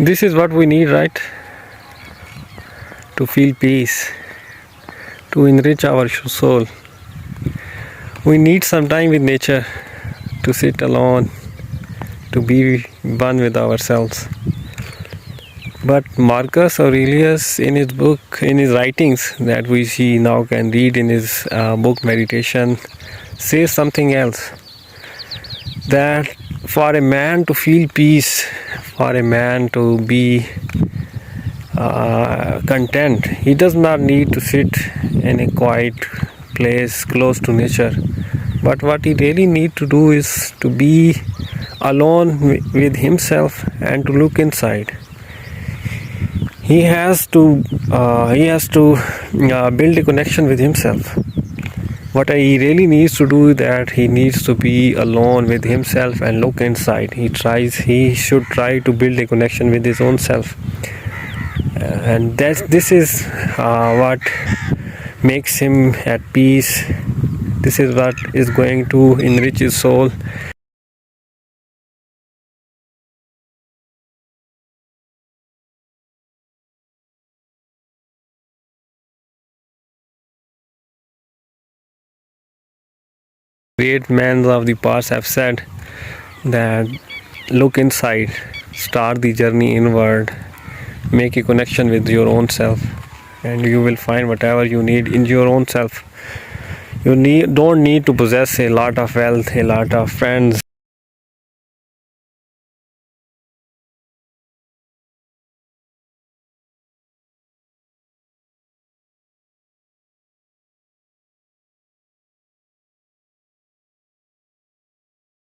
This is what we need, right? To feel peace, to enrich our soul. We need some time with nature, to sit alone, to be one with ourselves. But Marcus Aurelius, in his book, in his writings that we see now can read in his book Meditation, says something else. That for a man to feel peace, for a man to be content, he does not need to sit in a quiet place close to nature. But what he really needs to do is to be alone with himself and to look inside. He has to build a connection with himself. What he really needs to do is that he needs to be alone with himself and look inside. He should try to build a connection with his own self, and this is what makes him at peace. This is what is going to enrich his soul. Great men of the past have said that look inside, start the journey inward, make a connection with your own self, and you will find whatever you need in your own self. You don't need to possess a lot of wealth, a lot of friends.